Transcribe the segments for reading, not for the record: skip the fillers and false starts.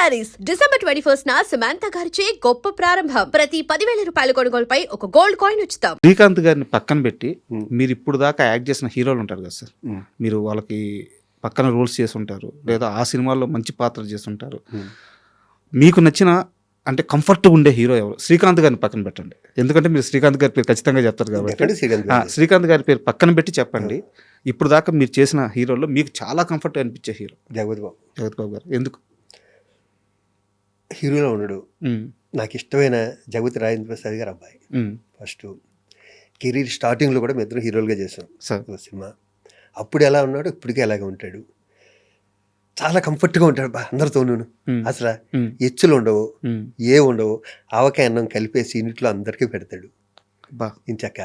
Saris December 21 Samantha గారిచే గొప్ప ప్రారంభం. ప్రతి 10,000 రూపాయల కొనుగోలుపై ఒక గోల్డ్ కాయిన్ ఉచితం. శ్రీకాంత్ గారిని పక్కన పెట్టి మీరు ఇప్పుడు దాకా యాక్ట్ చేసిన హీరోలు ఉంటారు కదా సార్, మీరు వాళ్ళకి పక్కన రోల్స్ చేసి ఉంటారు, లేదా ఆ సినిమాల్లో మంచి పాత్ర చేసి ఉంటారు. మీకు నచ్చిన అంటే కంఫర్ట్గా ఉండే హీరో ఎవరు? శ్రీకాంత్ గారిని పక్కన పెట్టండి, ఎందుకంటే మీరు శ్రీకాంత్ గారి పేరు ఖచ్చితంగా చెప్తారు కాబట్టి శ్రీకాంత్ గారి పేరు పక్కన పెట్టి చెప్పండి. ఇప్పుడు దాకా మీరు చేసిన హీరోల్లో మీకు చాలా కంఫర్ట్ అనిపించే హీరో? జగపతి బాబు గారు. ఎందుకు? హీరోలో ఉన్నాడు. నాకు ఇష్టమైన జగపతి రాజేంద్ర ప్రసాద్ గారు అబ్బాయి. ఫస్ట్ కెరీర్ స్టార్టింగ్లో కూడా మేము ఇద్దరు హీరోలుగా చేసాం సినిమా. అప్పుడు ఎలా ఉన్నాడు, ఇప్పటికే అలాగే ఉంటాడు. చాలా కంఫర్ట్గా ఉంటాడు అందరితోనూ. అసలు ఎచ్చులు ఉండవు, ఉండవు. ఆవకాయ అన్నం కలిపేసి ఇంట్లో అందరికీ పెడతాడు. ఇంచక్క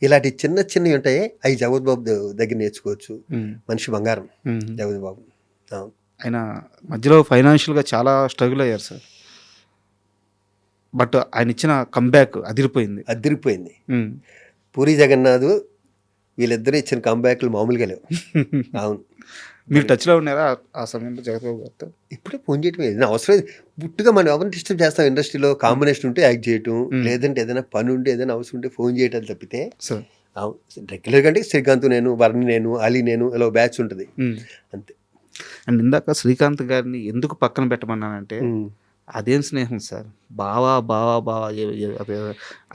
ఇలాంటి చిన్న చిన్నవి ఉంటాయి, అవి జగపతి బాబు దగ్గర నేర్చుకోవచ్చు. మనిషి బంగారం జగపతి బాబు. ఆయన మధ్యలో ఫైనాన్షియల్గా చాలా స్ట్రగుల్ అయ్యారు సార్, బట్ ఆయన ఇచ్చిన కంబ్యాక్ అదిరిపోయింది. పూరి జగన్నాథ్ వీళ్ళిద్దరూ ఇచ్చిన కంబ్యాక్లు మామూలుగా లేవు. అవును. మీరు టచ్లో ఉన్నారా ఆ సమయంలో జగపతి గారితో? ఇప్పుడే ఫోన్ చేయటం ఏదైనా అవసరం పుట్టుగా మనం ఎవరిని డిస్టర్బ్ చేస్తాం. ఇండస్ట్రీలో కాంబినేషన్ ఉంటే యాక్ట్ చేయటం, లేదంటే ఏదైనా పని ఉంటే ఏదైనా అవసరం ఉంటే ఫోన్ చేయటం తప్పితే రెగ్యులర్గా అంటే శ్రీకాంత్ నేను, వర్ణి నేను, అలీ నేను, ఇలా బ్యాచ్ ఉంటుంది అంతే. అండ్ ఇందాక శ్రీకాంత్ గారిని ఎందుకు పక్కన పెట్టమన్నానంటే, అదేం స్నేహం సార్, బావా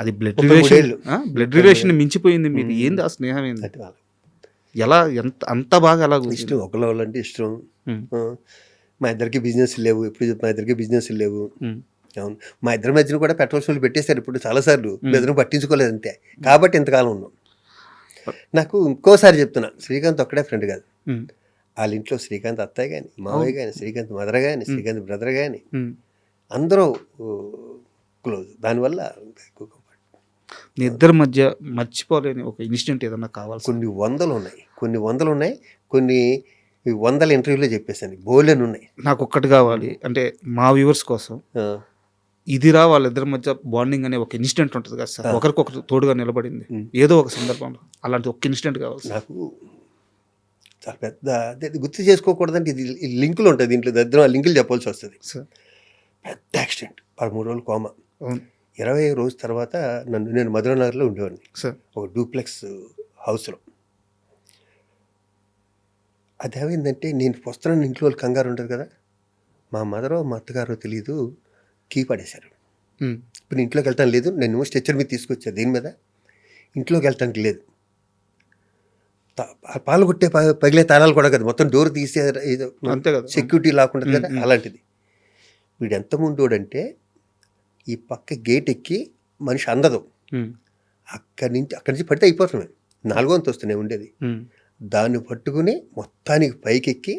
అది బ్లడ్ రిలేషన్ మించిపోయింది మీది. ఏంది ఆ స్నేహం? ఏంది? ఎలా అంత బాగా ఎలా ఇష్టం, ఒకళ్ళ వాళ్ళంటే ఇష్టం. మా ఇద్దరికి బిజినెస్ లేవు, ఎప్పుడు మా ఇద్దరికి బిజినెస్ లేవు. అవును, మా ఇద్దరి మధ్యన కూడా పెట్రోల్ షోలు పెట్టేశారు ఇప్పుడు చాలాసార్లు. మీ ఇద్దరు పట్టించుకోలేదు అంతే, కాబట్టి ఇంతకాలం ఉన్నాం. నాకు ఇంకోసారి చెప్తున్నా, శ్రీకాంత్ ఒక్కడే ఫ్రెండ్ కాదు. వాళ్ళ ఇంట్లో శ్రీకాంత్ అత్తయ్య కానీ, మావయ్య కానీ, శ్రీకాంత్ మదర్ కానీ, శ్రీకాంత్ బ్రదర్ కానీ అందరూ క్లోజ్. దానివల్ల ఎక్కువ మీ ఇద్దరి మధ్య మర్చిపోలేని ఒక ఇన్సిడెంట్ ఏదన్నా కావాలి? కొన్ని వందలు ఉన్నాయి, కొన్ని వందల ఇంటర్వ్యూలో చెప్పేసాను, బోలెన్ ఉన్నాయి. నాకు ఒక్కటి కావాలి అంటే మా వ్యూవర్స్ కోసం, ఇదిరా వాళ్ళిద్దరి మధ్య బాండింగ్ అనే ఒక ఇన్సిడెంట్ ఉంటుంది కదా సార్, ఒకరికొకరు తోడుగా నిలబడింది ఏదో ఒక సందర్భంలో, అలాంటి ఒక ఇన్సిడెంట్ కావాలి. నాకు చాలా పెద్ద గుర్తు చేసుకోకూడదంటే ఇది లింకులు ఉంటుంది దీంట్లో, దగ్గర లింకులు చెప్పాల్సి వస్తుంది. పెద్ద యాక్సిడెంట్, 13 రోజులు కోమా. 20 రోజు తర్వాత నేను మధురనగర్లో ఉండేవాడిని, ఒక డూప్లెక్స్ హౌస్లో. అది ఏమైందంటే, నేను వస్తున్నాను, ఇంట్లో వాళ్ళు కంగారు ఉంటుంది కదా, మా మదరో మా అత్తగారో తెలియదు, కీ పడేశారు. ఇప్పుడు ఇంట్లోకి వెళ్తాను లేదు, నేను స్ట్రెచ్చర్ మీద తీసుకొచ్చాను, దీని మీద ఇంట్లోకి వెళ్ళటానికి లేదు. పాలు కొట్టే పగిలే తాళాలు కూడా కదా, మొత్తం డోర్ తీసే అంతే కదా, సెక్యూరిటీ లాక్కుంటుంది కదా, అలాంటిది. వీడు ఎంత ముందోడంటే, ఈ పక్క గేట్ ఎక్కి మనిషి అందదు, అక్కడి నుంచి పడితే అయిపోతున్నాం. 4వ అంతస్తునే ఉండేది, దాన్ని పట్టుకుని మొత్తానికి పైకెక్కి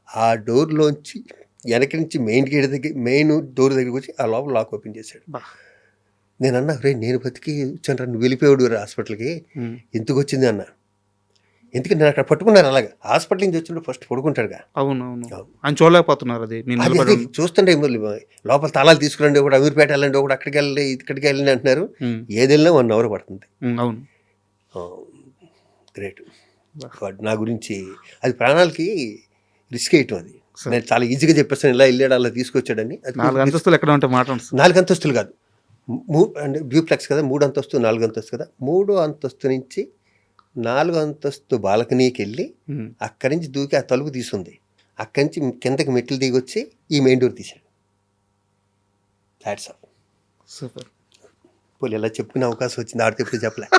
ఆ డోర్లోంచి వెనక నుంచి మెయిన్ గేట్ దగ్గర, మెయిన్ డోర్ దగ్గరికి వచ్చి ఆ లోపల లాక్ ఓపెన్ చేశాడు. నేను అన్నా, రే నేను బతికి వచ్చాను రా, నువ్వు వెళ్ళిపోయాడు రా హాస్పిటల్కి, ఎందుకు వచ్చింది అన్న. ఎందుకంటే నేను అక్కడ పట్టుకున్నారు, అలాగా హాస్పిటల్ నుంచి వచ్చినప్పుడు ఫస్ట్ పడుకుంటాడుగా. అవునవును, ఆయన చూడలేకపోతున్నారు. అది చూస్తుంటే లోపల తాళాలు తీసుకురండి, ఒకటి అమీర్పేట వెళ్ళండి, ఒకటి అక్కడికి వెళ్ళి ఇక్కడికి వెళ్ళండి అంటున్నారు. ఏది వెళ్ళినా 1 అవర్ పడుతుంది. అవును, గ్రేట్. నా గురించి అది ప్రాణాలకి రిస్క్ వేయటం. అది నేను చాలా ఈజీగా చెప్పేస్తాను, ఇలా వెళ్ళాడు అలా తీసుకొచ్చాడని. అది 4 అంతస్తులు ఎక్కడ ఉంటే మాట, 4 అంతస్తులు కాదు, అంటే డ్యూప్లెక్స్ కదా, 3 అంతస్తు 4 అంతస్తు కదా. 3వ అంతస్తు నుంచి 4వ అంతస్తు బాల్కనీకి వెళ్ళి అక్కడి నుంచి దూకి ఆ తలుపు తీసుంది, అక్కడి నుంచి కిందకి మెట్లు దిగి వచ్చి ఈ మెయిన్ డోర్ తీశాడు. That's all. సూపర్. పోలీ ఇలా చెప్పుకునే అవకాశం వచ్చింది, ఆడితే ఎప్పుడు చెప్పలే.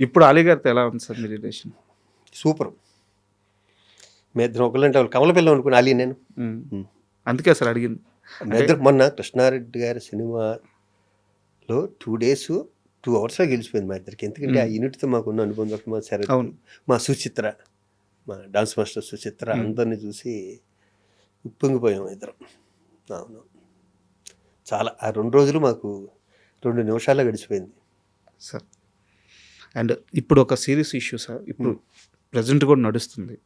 ఇప్పుడు అలీ గారితో ఎలా ఉంది సార్ మీ రిలేషన్? సూపర్. మీ ఇద్దరు ఒకళ్ళంటే వాళ్ళు కమల పిల్ల అనుకుని అలీ నేను, అందుకే సార్ అడిగింది. మొన్న కృష్ణారెడ్డి గారి సినిమాలో 2 days 2 hours గెలిచిపోయింది మా ఇద్దరికి. ఎందుకంటే ఆ యూనిట్తో మాకున్న అనుబంధం, మా శరత్, మా సుచిత్ర, మా డాన్స్ మాస్టర్ సుచిత్ర, అందరినీ చూసి ఉప్పొంగిపోయాం ఇద్దరం. అవును, చాలా ఆ 2 రోజులు మాకు 2 నిమిషాల్లో గడిచిపోయింది సార్. అండ్ ఇప్పుడు ఒక సీరియస్ ఇష్యూ సార్, ఇప్పుడు ప్రజెంట్ కూడా నడుస్తుంది.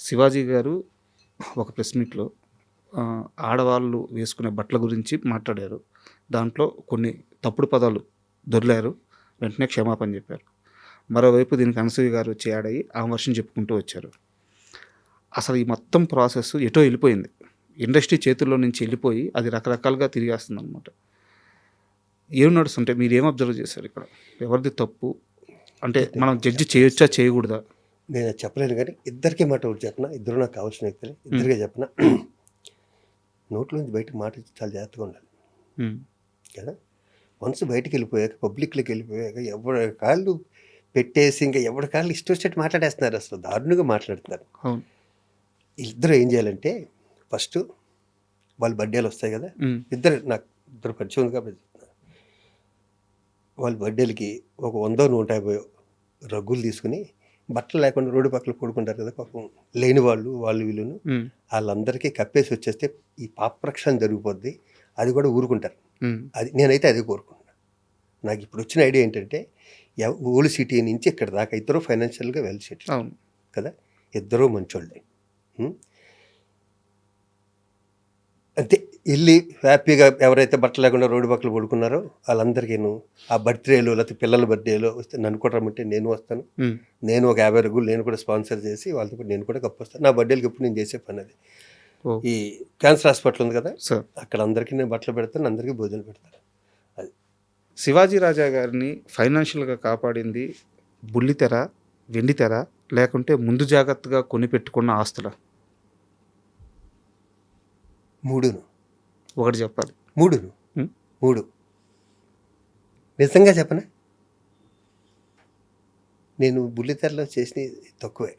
శివాజీ గారు ఒక ప్రెస్ మీట్లో ఆడవాళ్ళు వేసుకునే బట్టల గురించి మాట్లాడారు, దాంట్లో కొన్ని తప్పుడు పదాలు దొర్లారు, వెంటనే క్షమాపణ చెప్పారు. మరోవైపు దీనికి అనసూయ గారు వచ్చి యాడ్ అయ్యి ఆ వర్షం చెప్పుకుంటూ వచ్చారు. అసలు ఈ మొత్తం ప్రాసెస్ ఎటో వెళ్ళిపోయింది. ఇండస్ట్రీ చేతుల్లో నుంచి వెళ్ళిపోయి అది రకరకాలుగా తిరిగేస్తుంది అనమాట. ఏం నడుస్తుంటే మీరు ఏం అబ్జర్వ్ చేశారు ఇక్కడ? ఎవరిది తప్పు అంటే మనం జడ్జి చేయొచ్చా చేయకూడదా? నేను అది చెప్పలేను, కానీ ఇద్దరికీ మాట ఒకటి చెప్పిన, ఇద్దరు నాకు కావాల్సిన వ్యక్తులే, ఇద్దరికే చెప్పిన, నోట్లోంచి బయటకు మాట చాలా జాగ్రత్తగా ఉండాలి కదా. వన్స్ బయటికి వెళ్ళిపోయాక, పబ్లిక్లోకి వెళ్ళిపోయాక ఎవరి కాళ్ళు పెట్టేసి ఇంకా ఎవరి కాళ్ళు ఇష్టం వచ్చినట్టు మాట్లాడేస్తున్నారు, అసలు దారుణంగా మాట్లాడుతున్నారు. అవును. ఇద్దరు ఏం చేయాలంటే, ఫస్ట్ వాళ్ళ బర్త్డేలు వస్తాయి కదా, నాకు ఇద్దరు పరిచయం ఉంది కాబట్టి చెప్తున్నా. వాళ్ళ బర్త్డేలకి ఒక 100-150 రగ్గులు తీసుకుని బట్టలు లేకుండా రోడ్డు పక్కన పడుకుంటారు కదా పాపం, లేని వాళ్ళు వీళ్ళును, వాళ్ళందరికీ కప్పేసి వచ్చేస్తే ఈ పాపరక్షణ జరిగిపోద్ది, అది కూడా ఊరుకుంటారు. అది నేనైతే అదే కోరుకుంటున్నాను. నాకు ఇప్పుడు వచ్చిన ఐడియా ఏంటంటే, ఓల్డ్ సిటీ నుంచి ఇక్కడ దాకా ఇద్దరు ఫైనాన్షియల్గా వెల్ సెటిల్ కదా, ఇద్దరూ మంచోళ్ళే. అంతే, వెళ్ళి హ్యాపీగా ఎవరైతే బట్టలు లేకుండా రోడ్డు పక్కన పడుకున్నారో వాళ్ళందరికీ ఆ బర్త్డేలు లేకపోతే పిల్లల బర్త్డేలు వస్తే నన్ను కూడా రమ్మంటే నేను వస్తాను. నేను ఒక 50 రగ్గులు నేను కూడా స్పాన్సర్ చేసి వాళ్ళతో కూడా నేను కూడా కప్పొస్తాను. నా బర్త్డేలకు ఎప్పుడు నేను చేసే పని అది. ఈ క్యాన్సర్ హాస్పిటల్ ఉంది కదా, అక్కడ అందరికీ నేను బట్టలు పెడతాను, అందరికీ భోజనం పెడతాను. అది శివాజీ రాజా గారిని ఫైనాన్షియల్గా కాపాడింది బుల్లితెర, వెండితెర, లేకుంటే ముందు జాగ్రత్తగా కొనిపెట్టుకున్న ఆస్తుల? మూడును. ఒకటి చెప్పాలి. మూడు నిజంగా చెప్పనా, నేను బుల్లితెరలో చేసిన తక్కువే.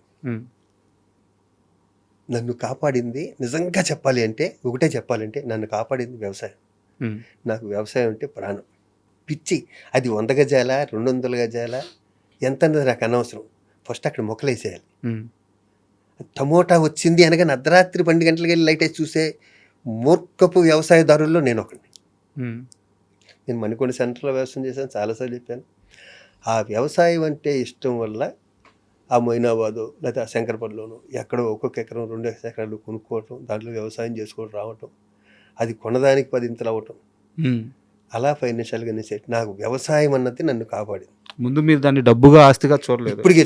నన్ను కాపాడింది నిజంగా చెప్పాలి అంటే, ఒకటే చెప్పాలంటే, నన్ను కాపాడింది వ్యవసాయం. నాకు వ్యవసాయం అంటే ప్రాణం, పిచ్చి. అది 100 గజాల 200 గజాల ఎంత అన్నది నాకు అనవసరం, ఫస్ట్ అక్కడ మొక్కలేసేయాలి. టమోటా వచ్చింది అనగా అర్ధరాత్రి 12 గంటలకు వెళ్ళి లైట్ వేసి చూసే మూర్ఖపు వ్యవసాయదారుల్లో నేను ఒకడిని. నేను మణికొండ సెంటర్లో వ్యవసాయం చేశాను, చాలాసార్లు చెప్పాను. ఆ వ్యవసాయం అంటే ఇష్టం వల్ల ఆ మొయినాబాదు లేకపోతే ఆ శంకరపల్లిలోను ఎక్కడో ఒక్కొక్క ఎకరం 2 ఎకరాలు కొనుక్కోవటం, దాంట్లో వ్యవసాయం చేసుకోవడం రావటం, అది కొనదానికి 10 ఇంతలు అవ్వటం, అలా ఫైనాన్షియల్గా సెట్. నాకు వ్యవసాయం అన్నది నన్ను కాపాడింది. ముందు మీరు దాన్ని డబ్బుగా ఆస్తిగా చూడలేదు? ఇప్పటికీ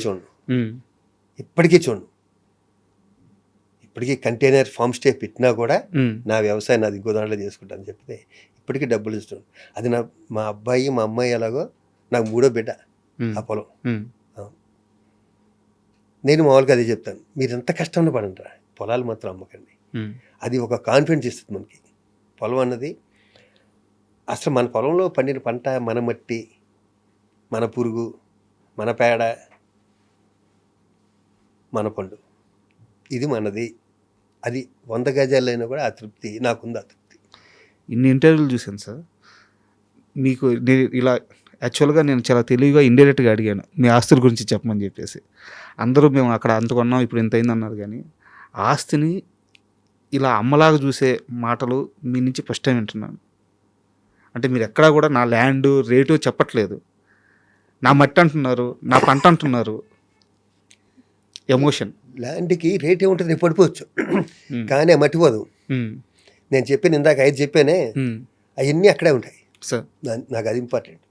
చూడను. ఇప్పటికీ కంటైనర్ ఫామ్ స్టే పెట్టినా కూడా నా వ్యవసాయం నాది ఇంకో దాంట్లో చేసుకుంటాను చెప్తే ఇప్పటికీ డబ్బులు ఇస్తాను. అది మా అబ్బాయి మా అమ్మాయి ఎలాగో నాకు 3వ బిడ్డ ఆ పొలం. నేను మామూలుగా అదే చెప్తాను, మీరు ఎంత కష్టంలో పడండిరా, పొలాలు మాత్రం అమ్మకండి. అది ఒక కాన్ఫిడెన్స్ ఇస్తుంది మనకి. పొలం అన్నది అసలు మన పొలంలో పండిన పంట, మన మట్టి, మన పురుగు, మన పేడ, మన పండు, ఇది మనది. అది 100 గజాలైనా కూడా ఆ తృప్తి నాకుంది. ఆ తృప్తి. ఇన్ని ఇంటర్వ్యూలు చూశాను సార్ మీకు. ఇలా యాక్చువల్గా నేను చాలా తెలివిగా ఇండైరెక్ట్గా అడిగాను మీ ఆస్తుల గురించి చెప్పమని చెప్పేసి. అందరూ మేము అక్కడ అంత కొన్నాం ఇప్పుడు ఇంత అయింది అన్నారు, కానీ ఆస్తిని ఇలా అమ్మలాగా చూసే మాటలు మీ నుంచి ఫస్ట్ టైం వింటున్నాను. అంటే మీరు ఎక్కడా కూడా నా ల్యాండ్ రేటు చెప్పట్లేదు, నా మట్టి అంటున్నారు, నా పంట అంటున్నారు. ఎమోషన్. ల్యాండ్కి రేట్ ఏముంటుంది, రేపు పడిపోవచ్చు, కానీ మట్టిపోదు. నేను చెప్పాను ఇందాక 5 చెప్పానే, అవన్నీ అక్కడే ఉంటాయి. సార్ నాకు అది ఇంపార్టెంట్.